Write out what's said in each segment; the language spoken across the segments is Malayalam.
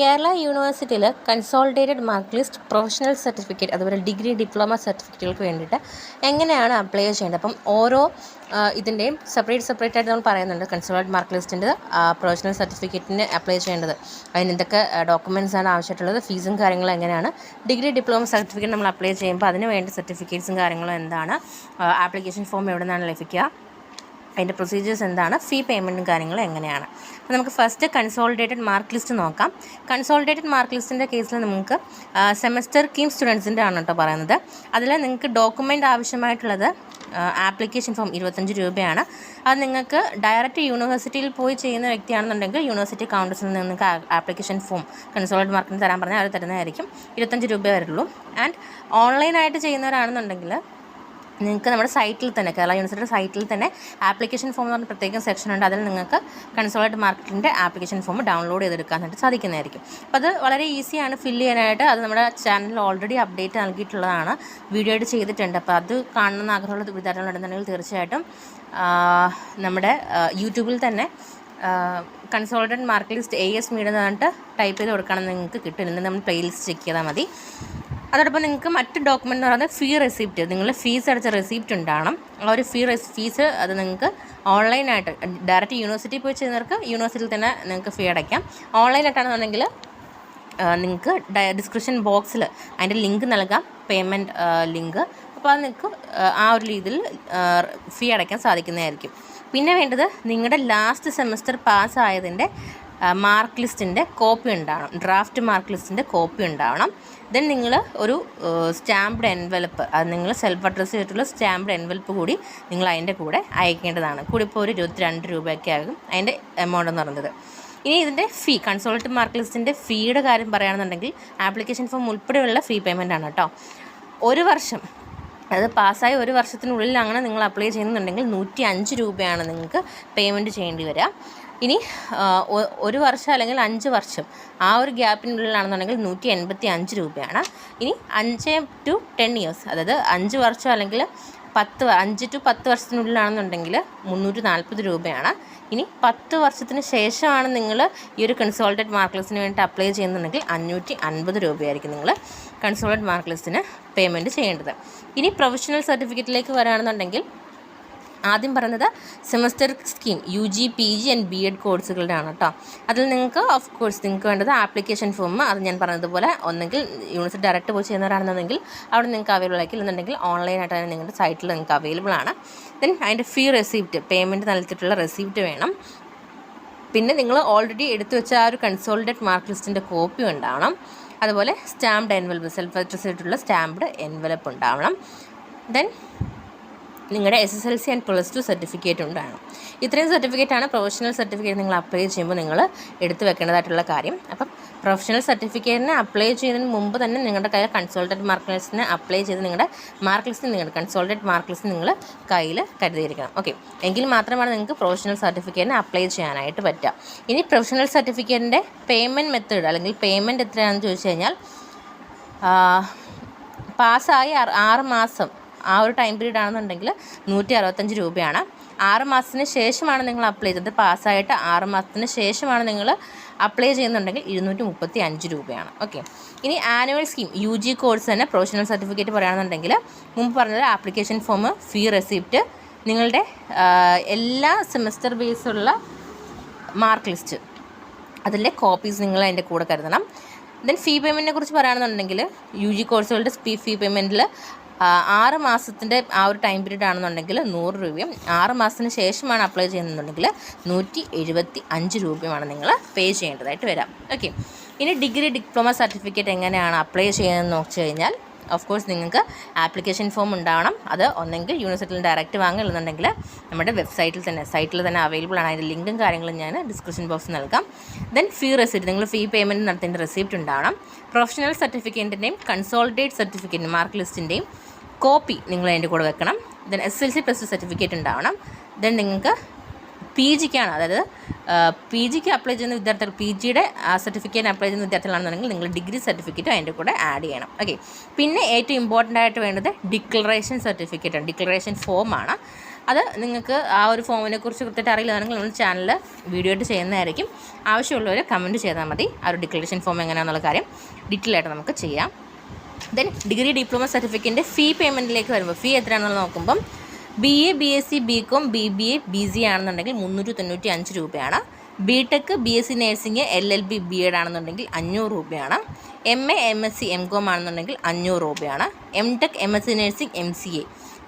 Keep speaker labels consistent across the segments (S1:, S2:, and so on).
S1: കേരള യൂണിവേഴ്സിറ്റിയിൽ consolidated mark list, professional certificate, അതുപോലെ ഡിഗ്രി ഡിപ്ലോമ സർട്ടിഫിക്കറ്റുകൾക്ക് വേണ്ടിയിട്ട് എങ്ങനെയാണ് അപ്ലൈ ചെയ്യേണ്ടത്? അപ്പം ഓരോ ഇതിൻ്റെയും സെപ്പറേറ്റ് ആയിട്ട് നമ്മൾ പറയുന്നുണ്ട്. കൺസോളിഡേറ്റഡ് മാർക്ക് ലിസ്റ്റിൻ്റെ പ്രൊഫഷണൽ സർട്ടിഫിക്കറ്റിന് അപ്ലൈ ചെയ്യേണ്ടത്, അതിന് എന്തൊക്കെ ഡോക്യുമെൻറ്റ്സ് ആണ് ആവശ്യമായിട്ടുള്ളത്, ഫീസും കാര്യങ്ങളും എങ്ങനെയാണ്, ഡിഗ്രി ഡിപ്ലോമ സർട്ടിഫിക്കറ്റ് നമ്മൾ അപ്ലൈ ചെയ്യുമ്പോൾ അതിന് വേണ്ട സർട്ടിഫിക്കറ്റ്സും കാര്യങ്ങളും എന്താണ്, ആപ്ലിക്കേഷൻ ഫോം എവിടെ നിന്നാണ് ലഭിക്കുക, അതിൻ്റെ പ്രൊസീജിയേഴ്സ് എന്താണ്, ഫീ പേയ്മെൻറ്റും കാര്യങ്ങളും എങ്ങനെയാണ്. അപ്പോൾ നമുക്ക് ഫസ്റ്റ് കൺസോളിഡേറ്റഡ് മാർക്ക് ലിസ്റ്റ് നോക്കാം. കൺസോളിഡേറ്റഡ് മാർക്ക് ലിസ്റ്റിൻ്റെ കേസിൽ നമുക്ക് സെമസ്റ്റർ കീം സ്റ്റുഡൻസിൻ്റെ ആണ് കേട്ടോ പറയുന്നത്. അതിൽ നിങ്ങൾക്ക് ഡോക്യുമെൻ്റ് ആവശ്യമായിട്ടുള്ളത് ആപ്ലിക്കേഷൻ ഫോം 25 രൂപയാണ്. അത് നിങ്ങൾക്ക് ഡയറക്റ്റ് യൂണിവേഴ്സിറ്റിയിൽ പോയി ചെയ്യുന്ന വ്യക്തിയാണെന്നുണ്ടെങ്കിൽ യൂണിവേഴ്സിറ്റി കൗണ്ടേഴ്സിൽ നിന്ന് നിങ്ങൾക്ക് ആപ്ലിക്കേഷൻ ഫോം കൺസോളിഡേറ്റഡ് മാർക്കിന് തരാൻ പറഞ്ഞാൽ അവർ തരുന്നതായിരിക്കും. 25 രൂപ വരുള്ളൂ. ആൻഡ് ഓൺലൈനായിട്ട് ചെയ്യുന്നവരാണെന്നുണ്ടെങ്കിൽ നിങ്ങൾക്ക് നമ്മുടെ സൈറ്റിൽ തന്നെ, കേരള യൂണിവേഴ്സിറ്റിയുടെ സൈറ്റിൽ തന്നെ ആപ്ലിക്കേഷൻ ഫോം എന്ന് പറഞ്ഞ പ്രത്യേകം സെക്ഷൻ ഉണ്ട്. അതിൽ നിങ്ങൾക്ക് കൺസോളിഡേറ്റഡ് മാർക്കിൻ്റെ ആപ്ലിക്കേഷൻ ഫോം ഡൗൺലോഡ് ചെയ്തെടുക്കാനായിട്ട് സാധിക്കുന്നതായിരിക്കും. അപ്പോൾ അത് വളരെ ഈസിയാണ് ഫില്ല് ചെയ്യാനായിട്ട്. അത് നമ്മുടെ ചാനലിൽ ഓൾറെഡി അപ്ഡേറ്റ് നൽകിയിട്ടുള്ളതാണ്, വീഡിയോ ആയിട്ട് ചെയ്തിട്ടുണ്ട്. അപ്പോൾ അത് കാണുന്ന ആഗ്രഹമുള്ള വിദ്യാർത്ഥികളുണ്ടെന്നുണ്ടെങ്കിൽ തീർച്ചയായിട്ടും നമ്മുടെ യൂട്യൂബിൽ തന്നെ consolidated mark list AS media എന്ന് പറഞ്ഞിട്ട് ടൈപ്പ് ചെയ്ത് കൊടുക്കുകയാണെന്ന് നിങ്ങൾക്ക് കിട്ടും. ഇല്ലെങ്കിൽ നമ്മൾ പ്ലേലിസ്റ്റ് ചെക്ക് ചെയ്താൽ മതി. അതോടൊപ്പം നിങ്ങൾക്ക് മറ്റ് ഡോക്യുമെൻ്റ് എന്ന് പറയുന്നത് ഫീ റെസിപ്റ്റ്, നിങ്ങൾ ഫീസ് അടച്ച റെസിപ്റ്റ് ഉണ്ടാകണം. ആ ഒരു ഫീസ് അത് നിങ്ങൾക്ക് ഓൺലൈനായിട്ട് ഡയറക്റ്റ് യൂണിവേഴ്സിറ്റി പോയി ചെയ്യുന്നവർക്ക് യൂണിവേഴ്സിറ്റിയിൽ തന്നെ നിങ്ങൾക്ക് ഫീ അടയ്ക്കാം. ഓൺലൈനായിട്ടാണെന്നുണ്ടെങ്കിൽ നിങ്ങൾക്ക് ഡിസ്ക്രിപ്ഷൻ ബോക്സിൽ അതിൻ്റെ ലിങ്ക് നൽകാം, പേയ്മെൻറ്റ് ലിങ്ക്. അപ്പോൾ അത് നിങ്ങൾക്ക് ആ ഒരു രീതിയിൽ ഫീ അടയ്ക്കാൻ സാധിക്കുന്നതായിരിക്കും. പിന്നെ വേണ്ടത് നിങ്ങളുടെ ലാസ്റ്റ് സെമസ്റ്റർ പാസ്സായതിൻ്റെ മാർക്ക് ലിസ്റ്റിൻ്റെ കോപ്പി ഉണ്ടാവണം, ഡ്രാഫ്റ്റ് മാർക്ക് ലിസ്റ്റിൻ്റെ കോപ്പി ഉണ്ടാവണം. ദെൻ നിങ്ങൾ ഒരു സ്റ്റാമ്പ്ഡ് എൻവലപ്പ്, അത് നിങ്ങൾ സെൽഫ് അഡ്രസ്സ് ചെയ്തിട്ടുള്ള സ്റ്റാമ്പ്ഡ് എൻവലപ്പ് കൂടി നിങ്ങൾ അതിൻ്റെ കൂടെ അയക്കേണ്ടതാണ്. കൂടി ഇപ്പോൾ ഒരു 22 രൂപയൊക്കെ ആകും അതിൻ്റെ എമൗണ്ട് എന്ന് പറയുന്നത്. ഇനി ഇതിൻ്റെ ഫീ, കൺസോളിഡേറ്റഡ് മാർക്ക് ലിസ്റ്റിൻ്റെ ഫീയുടെ കാര്യം പറയുകയാണെന്നുണ്ടെങ്കിൽ ആപ്ലിക്കേഷൻ ഫോം ഉൾപ്പെടെയുള്ള ഫീ പേയ്മെൻ്റ് ആണ് കേട്ടോ. ഒരു വർഷം, അത് പാസ്സായി ഒരു വർഷത്തിനുള്ളിൽ അങ്ങനെ നിങ്ങൾ അപ്ലൈ ചെയ്യുന്നുണ്ടെങ്കിൽ 105 രൂപയാണ് നിങ്ങൾക്ക് പേയ്മെൻറ്റ് ചെയ്യേണ്ടി വരിക. ഇനി ഒരു വർഷം അല്ലെങ്കിൽ 5 വർഷം ആ ഒരു ഗ്യാപ്പിനുള്ളിലാണെന്നുണ്ടെങ്കിൽ 185 രൂപയാണ്. ഇനി 5 to 10 ഇയേഴ്സ്, അതായത് 5 വർഷം അല്ലെങ്കിൽ 5 to 10 വർഷത്തിനുള്ളിലാണെന്നുണ്ടെങ്കിൽ 340 രൂപയാണ്. ഇനി 10 വർഷത്തിന് ശേഷമാണ് നിങ്ങൾ ഈ ഒരു കൺസോളിഡേറ്റഡ് മാർക്ക് ലിസ്റ്റിന് വേണ്ടി അപ്ലൈ ചെയ്യുന്നുണ്ടെങ്കിൽ 550 രൂപയായിരിക്കും നിങ്ങൾ കൺസോളിഡേറ്റഡ് മാർക്ക് ലിസ്റ്റിന് പേയ്മെൻറ്റ് ചെയ്യേണ്ടത്. ഇനി പ്രൊഫഷണൽ സർട്ടിഫിക്കറ്റിലേക്ക് വരികയാണെന്നുണ്ടെങ്കിൽ ആദ്യം പറയുന്നത് semester scheme UG PG and BEd കോഴ്സുകളുടെ ആണ് കേട്ടോ. അതിൽ നിങ്ങൾക്ക് ഓഫ് കോഴ്സ് നിങ്ങൾക്ക് വേണ്ടത് ആപ്ലിക്കേഷൻ ഫോം, അത് ഞാൻ പറഞ്ഞതുപോലെ ഒന്നെങ്കിൽ യൂണിവേഴ്സിറ്റി ഡയറക്റ്റ് പോയി ചെയ്യുന്നവരാണെന്നുണ്ടെങ്കിൽ അവിടെ നിങ്ങൾക്ക് അവൈലബിൾ ആയിരിക്കും, എന്നുണ്ടെങ്കിൽ ഓൺലൈനായിട്ട് തന്നെ നിങ്ങളുടെ സൈറ്റിൽ നിങ്ങൾക്ക് അവൈലബിൾ ആണ്. ദെൻ അതിൻ്റെ ഫീ റെസിപ്റ്റ്, പേയ്മെൻറ്റ് നൽകിയിട്ടുള്ള റെസിപ്റ്റ് വേണം. പിന്നെ നിങ്ങൾ ഓൾറെഡി എടുത്തു വെച്ച ആ ഒരു കൺസോളിഡേറ്റഡ് മാർക്ക് ലിസ്റ്റിൻ്റെ കോപ്പി ഉണ്ടാവണം. അതുപോലെ സ്റ്റാമ്പ്ഡ് എൻവലപ്പ്, സെൽഫ് അഡ്രസ് ചെയ്തിട്ടുള്ള സ്റ്റാമ്പ്ഡ് എൻവലപ്പ് ഉണ്ടാവണം. ദെൻ നിങ്ങളുടെ SSLC ആൻഡ് +2 സർട്ടിഫിക്കറ്റ് ഉണ്ടാകണം. ഇത്രയും സർട്ടിഫിക്കറ്റാണ് പ്രൊഫഷണൽ സർട്ടിഫിക്കറ്റ് നിങ്ങൾ അപ്ലൈ ചെയ്യുമ്പോൾ നിങ്ങൾ എടുത്തു വെക്കേണ്ടതായിട്ടുള്ള കാര്യം. അപ്പം പ്രൊഫഷണൽ സർട്ടിഫിക്കറ്റിന് അപ്ലൈ ചെയ്യുന്നതിന് മുമ്പ് തന്നെ നിങ്ങളുടെ കയ്യിൽ കൺസോളിഡേറ്റഡ് മാർക്ക് ലിസ്റ്റിന് അപ്ലൈ ചെയ്ത് നിങ്ങളുടെ മാർക്ക് ലിസ്റ്റ്, നിങ്ങളുടെ കൺസോളിഡേറ്റഡ് മാർക്ക് ലിസ്റ്റ് നിങ്ങൾ കയ്യിൽ കരുതിയിരിക്കണം. ഓക്കെ, എങ്കിൽ മാത്രമാണ് നിങ്ങൾക്ക് പ്രൊഫഷണൽ സർട്ടിഫിക്കറ്റിന് അപ്ലൈ ചെയ്യാനായിട്ട് പറ്റുക. ഇനി പ്രൊഫഷണൽ സർട്ടിഫിക്കറ്റിൻ്റെ പേയ്മെൻറ്റ് മെത്തേഡ് അല്ലെങ്കിൽ പേയ്മെൻറ്റ് എത്രയാണെന്ന് ചോദിച്ചു കഴിഞ്ഞാൽ, പാസ്സായി 6 മാസം ആ ഒരു ടൈം പീരീഡ് ആണെന്നുണ്ടെങ്കിൽ 165 രൂപയാണ്. 6 മാസത്തിന് ശേഷമാണ് നിങ്ങൾ അപ്ലൈ ചെയ്തത്, പാസ്സായിട്ട് 6 മാസത്തിന് ശേഷമാണ് നിങ്ങൾ അപ്ലൈ ചെയ്യുന്നുണ്ടെങ്കിൽ 235 രൂപയാണ്. ഓക്കെ, ഇനി ആനുവൽ സ്കീം UG കോഴ്സ് തന്നെ പ്രൊഫഷണൽ സർട്ടിഫിക്കറ്റ് പറയുകയാണെന്നുണ്ടെങ്കിൽ മുമ്പ് പറഞ്ഞത് ആപ്ലിക്കേഷൻ ഫോം, ഫീ റെസിപ്റ്റ്, നിങ്ങളുടെ എല്ലാ സെമസ്റ്റർ ബേസുള്ള മാർക്ക് ലിസ്റ്റ്, അതിൻ്റെ കോപ്പീസ് നിങ്ങൾ അതിൻ്റെ കൂടെ കരുതണം. ദെൻ ഫീ പേയ്മെൻറ്റിനെ കുറിച്ച് പറയുകയാണെന്നുണ്ടെങ്കിൽ UG കോഴ്സുകളുടെ ഫീ പേയ്മെൻറ്റിൽ 6 മാസത്തിൻ്റെ ആ ഒരു ടൈം പീരീഡ് ആണെന്നുണ്ടെങ്കിൽ 100 രൂപയും 6 മാസത്തിന് ശേഷമാണ് അപ്ലൈ ചെയ്യുന്നുണ്ടെങ്കിൽ 175 രൂപയുമാണ് നിങ്ങൾ പേ ചെയ്യേണ്ടതായിട്ട് വരാം. ഓക്കെ, ഇനി ഡിഗ്രി ഡിപ്ലോമ സർട്ടിഫിക്കറ്റ് എങ്ങനെയാണ് അപ്ലൈ ചെയ്യുന്നതെന്ന് നോക്കി കഴിഞ്ഞാൽ, ഓഫ് കോഴ്സ് നിങ്ങൾക്ക് ആപ്ലിക്കേഷൻ ഫോം ഉണ്ടാവണം. അത് ഒന്നെങ്കിൽ യൂണിവേഴ്സിറ്റിയിൽ ഡയറക്റ്റ് വാങ്ങുക, എന്നുണ്ടെങ്കിൽ നമ്മുടെ സൈറ്റിൽ തന്നെ അവൈലബിൾ ആണ്. അതിൻ്റെ ലിങ്കും കാര്യങ്ങളും ഞാൻ ഡിസ്ക്രിപ്ഷൻ ബോക്സിൽ നൽകാം. ദെൻ ഫീ റെസിപ്റ്റ്, നിങ്ങൾ ഫീ പേയ്മെൻറ്റ് നടത്തേണ്ട റെസിപ്റ്റ് ഉണ്ടാവണം. പ്രൊഫഷണൽ സർട്ടിഫിക്കറ്റിൻ്റെയും കൺസോളിഡേറ്റ് സർട്ടിഫിക്കറ്റിൻ്റെ മാർക്ക് ലിസ്റ്റിൻ്റെയും കോപ്പി നിങ്ങൾ അതിൻ്റെ കൂടെ വെക്കണം. ദെൻ SSLC +2 സർട്ടിഫിക്കറ്റ് ഉണ്ടാവണം. ദെൻ നിങ്ങൾക്ക് PGക്കാണ്, അതായത് PGക്ക് അപ്ലൈ ചെയ്യുന്ന വിദ്യാർത്ഥികൾ, PGയുടെ സർട്ടിഫിക്കറ്റ് അപ്ലൈ ചെയ്യുന്ന വിദ്യാർത്ഥികളാണെന്നുണ്ടെങ്കിൽ നിങ്ങൾ ഡിഗ്രി സർട്ടിഫിക്കറ്റ് അതിൻ്റെ കൂടെ ആഡ് ചെയ്യണം. ഓക്കെ, പിന്നെ ഏറ്റവും ഇമ്പോർട്ടൻ്റ് ആയിട്ട് വേണ്ടത് ഡിക്ലറേഷൻ സർട്ടിഫിക്കറ്റാണ്, ഡിക്ലറേഷൻ ഫോമാണ്. അത് നിങ്ങൾക്ക് ആ ഒരു ഫോമിനെ കുറിച്ച് കൃത്യമായിട്ട് അറിയില്ലാണെങ്കിൽ നമ്മൾ ചാനലിൽ വീഡിയോ ആയിട്ട് ചെയ്യുന്നതായിരിക്കും. ആവശ്യമുള്ളവർ കമൻറ്റ് ചെയ്താൽ മതി. ആ ഒരു ഡിക്ലറേഷൻ ഫോം എങ്ങനെയാണെന്നുള്ള കാര്യം ഡീറ്റെയിൽ ആയിട്ട് നമുക്ക് ചെയ്യാം. ദെൻ ഡിഗ്രി ഡിപ്ലോമ സർട്ടിഫിക്കറ്റിൻ്റെ ഫീ പേയ്മെൻറ്റിലേക്ക് വരുമ്പോൾ ഫീ എത്രയാണെന്ന് നോക്കുമ്പം BA BSc BCom BBA BC ആണെന്നുണ്ടെങ്കിൽ 395 രൂപയാണ്. BTech BSc nursing LLB BEd ആണെന്നുണ്ടെങ്കിൽ 500 രൂപയാണ്. MA MSc MCom ആണെന്നുണ്ടെങ്കിൽ 500 രൂപയാണ്. MTech MSc നഴ്സിംഗ് MCA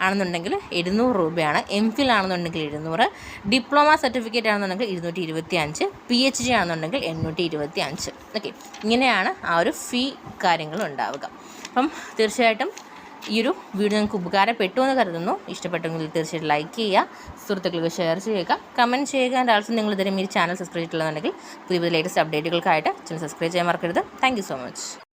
S1: ആണെന്നുണ്ടെങ്കിൽ 700 രൂപയാണ്. MPhil ആണെന്നുണ്ടെങ്കിൽ 700. ഡിപ്ലോമ സർട്ടിഫിക്കറ്റ് ആണെന്നുണ്ടെങ്കിൽ 225. PhD ആണെന്നുണ്ടെങ്കിൽ 825. ഓക്കെ, ഇങ്ങനെയാണ് ആ ഒരു ഫീ കാര്യങ്ങൾ ഉണ്ടാവുക. അപ്പം തീർച്ചയായിട്ടും ഈ ഒരു വീഡിയോ നിങ്ങൾക്ക് ഉപകാരപ്പെട്ടു എന്ന് കരുതുന്നു. ഇഷ്ടപ്പെട്ടെങ്കിൽ തീർച്ചയായിട്ടും ലൈക്ക് ചെയ്യുക, സുഹൃത്തുക്കൾക്ക് ഷെയർ ചെയ്യുക, കമൻറ്റ് ചെയ്യുക. ആൻഡ് ആൾസോ നിങ്ങൾ ഇതുവരെ ഈ ചാനൽ സബ്സ്ക്രൈബ് ചെയ്തിട്ടുണ്ടെങ്കിൽ പുതിയ ലേറ്റസ്റ്റ് അപ്ഡേറ്റുകൾക്കായിട്ട് ചാനൽ സബ്സ്ക്രൈബ് ചെയ്യാൻ മറക്കരുത്. Thank you so much.